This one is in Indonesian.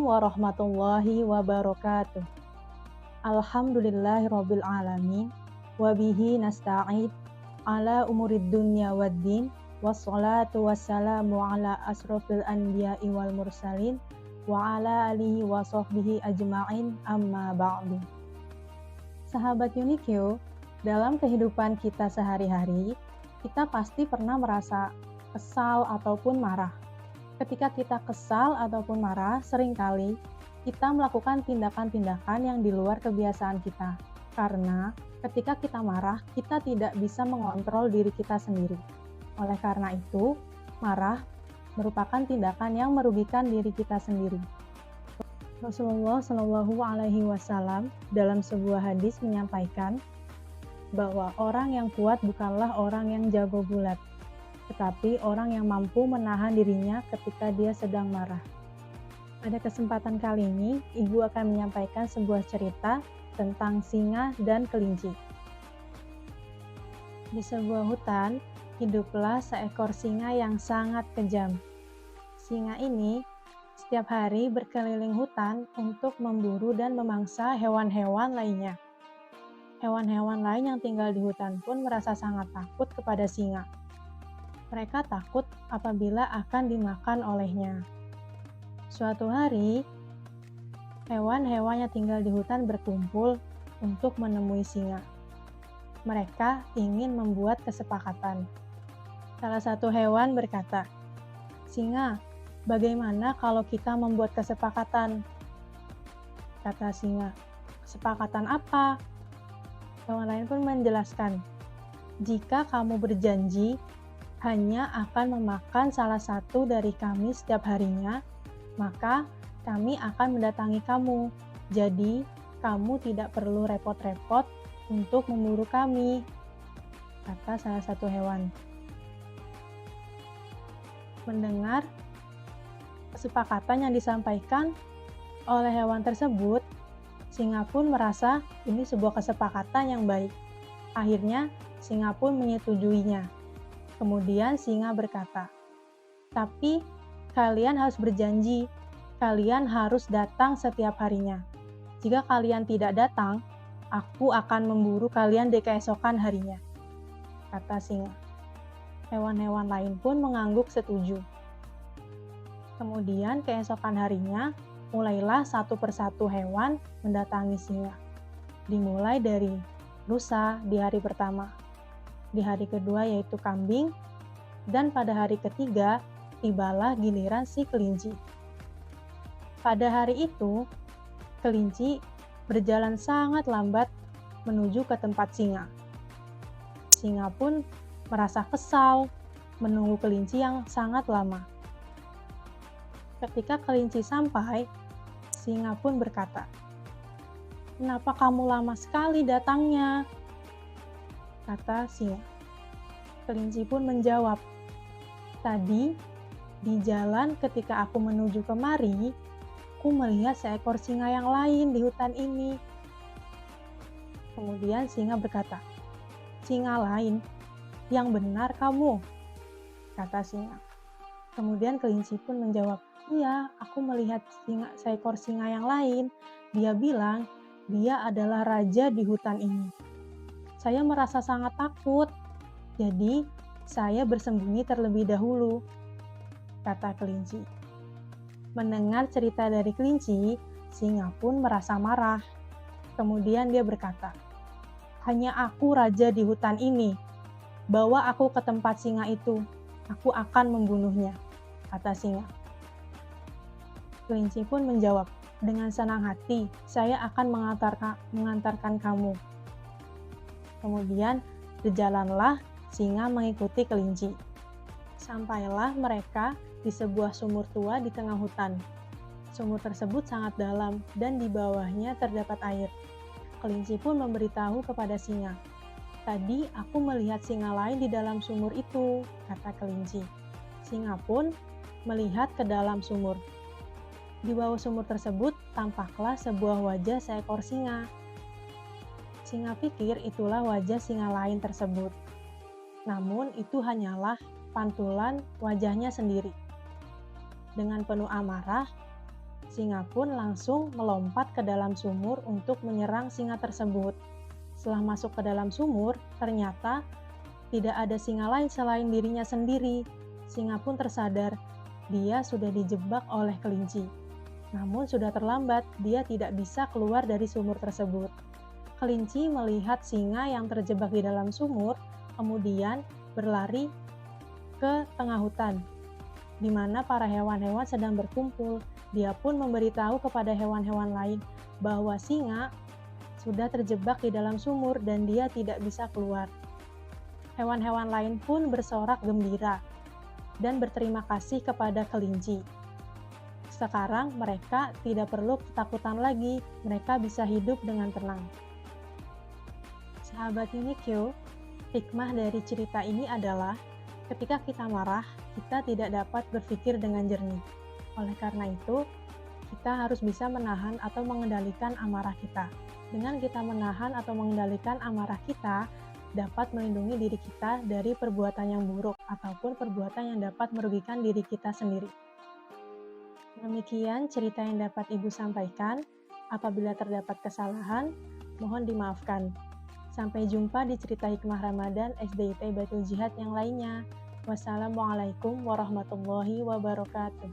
warahmatullahi wabarakatuh. Alhamdulillahirabbil alamin wa bihi nasta'in ala umurid dunya waddin wassalatu wassalamu ala asrofil anbiya'i wal mursalin wa ala alihi wa sahbihi ajma'in amma ba'du. Sahabat Unikyo, dalam kehidupan kita sehari-hari, kita pasti pernah merasa kesal ataupun marah. Ketika kita kesal ataupun marah, seringkali kita melakukan tindakan-tindakan yang di luar kebiasaan kita. Karena ketika kita marah, kita tidak bisa mengontrol diri kita sendiri. Oleh karena itu, marah merupakan tindakan yang merugikan diri kita sendiri. Rasulullah Shallallahu Alaihi Wasallam dalam sebuah hadis menyampaikan bahwa orang yang kuat bukanlah orang yang jago gulat, tetapi orang yang mampu menahan dirinya ketika dia sedang marah. Pada kesempatan kali ini, Ibu akan menyampaikan sebuah cerita tentang singa dan kelinci. Di sebuah hutan, hiduplah seekor singa yang sangat kejam. Singa ini setiap hari berkeliling hutan untuk memburu dan memangsa hewan-hewan lainnya. Hewan-hewan lain yang tinggal di hutan pun merasa sangat takut kepada singa. Mereka takut apabila akan dimakan olehnya. Suatu hari, hewan-hewan yang tinggal di hutan berkumpul untuk menemui singa. Mereka ingin membuat kesepakatan. Salah satu hewan berkata, "Singa, bagaimana kalau kita membuat kesepakatan?" Kata singa, "Kesepakatan apa?" Hewan lain pun menjelaskan, "Jika kamu berjanji hanya akan memakan salah satu dari kami setiap harinya, maka kami akan mendatangi kamu. Jadi, kamu tidak perlu repot-repot untuk memburu kami," kata salah satu hewan. Mendengar kesepakatan yang disampaikan oleh hewan tersebut, singa pun merasa ini sebuah kesepakatan yang baik. Akhirnya, singa pun menyetujuinya. Kemudian singa berkata, "Tapi kalian harus berjanji, kalian harus datang setiap harinya. Jika kalian tidak datang, aku akan memburu kalian di keesokan harinya," kata singa. Hewan-hewan lain pun mengangguk setuju. Kemudian keesokan harinya, mulailah satu persatu hewan mendatangi singa. Dimulai dari rusa di hari pertama, di hari kedua yaitu kambing, dan pada hari ketiga tibalah giliran si kelinci. Pada hari itu, kelinci berjalan sangat lambat menuju ke tempat singa. Singa pun merasa kesal menunggu kelinci yang sangat lama. Ketika kelinci sampai, singa pun berkata, "Kenapa kamu lama sekali datangnya?" kata singa. Kelinci pun menjawab, "Tadi, di jalan ketika aku menuju kemari, aku melihat seekor singa yang lain di hutan ini." Kemudian singa berkata, "Singa lain? Yang benar kamu," kata singa. Kemudian kelinci pun menjawab, "Iya, aku melihat seekor singa yang lain. Dia bilang, dia adalah raja di hutan ini. Saya merasa sangat takut, jadi saya bersembunyi terlebih dahulu," kata kelinci. Mendengar cerita dari kelinci, singa pun merasa marah. Kemudian dia berkata, "Hanya aku raja di hutan ini. Bawa aku ke tempat singa itu. Aku akan membunuhnya," kata singa. Kelinci pun menjawab, "Dengan senang hati, saya akan mengantarkan kamu." Kemudian berjalanlah singa mengikuti kelinci. Sampailah mereka di sebuah sumur tua di tengah hutan. Sumur tersebut sangat dalam dan di bawahnya terdapat air. Kelinci pun memberitahu kepada singa, "Tadi aku melihat singa lain di dalam sumur itu," kata kelinci. Singa pun melihat ke dalam sumur. Di bawah sumur tersebut tampaklah sebuah wajah seekor singa. Singa pikir itulah wajah singa lain tersebut. Namun itu hanyalah pantulan wajahnya sendiri. Dengan penuh amarah, Singa pun langsung melompat ke dalam sumur untuk menyerang singa tersebut. Setelah masuk ke dalam sumur, ternyata tidak ada singa lain selain dirinya sendiri. Singa pun tersadar, dia sudah dijebak oleh kelinci. Namun sudah terlambat, dia tidak bisa keluar dari sumur tersebut. Kelinci melihat singa yang terjebak di dalam sumur, kemudian berlari ke tengah hutan, di mana para hewan-hewan sedang berkumpul. Dia pun memberitahu kepada hewan-hewan lain bahwa singa sudah terjebak di dalam sumur dan dia tidak bisa keluar. Hewan-hewan lain pun bersorak gembira dan berterima kasih kepada kelinci. Sekarang mereka tidak perlu ketakutan lagi, mereka bisa hidup dengan tenang. Sahabat Unikyo, hikmah dari cerita ini adalah ketika kita marah, kita tidak dapat berpikir dengan jernih. Oleh karena itu, kita harus bisa menahan atau mengendalikan amarah kita. Dengan kita menahan atau mengendalikan amarah kita, dapat melindungi diri kita dari perbuatan yang buruk ataupun perbuatan yang dapat merugikan diri kita sendiri. Demikian cerita yang dapat Ibu sampaikan. Apabila terdapat kesalahan, mohon dimaafkan. Sampai jumpa di cerita hikmah Ramadan SDIT Baitul Jihad yang lainnya. Wassalamualaikum warahmatullahi wabarakatuh.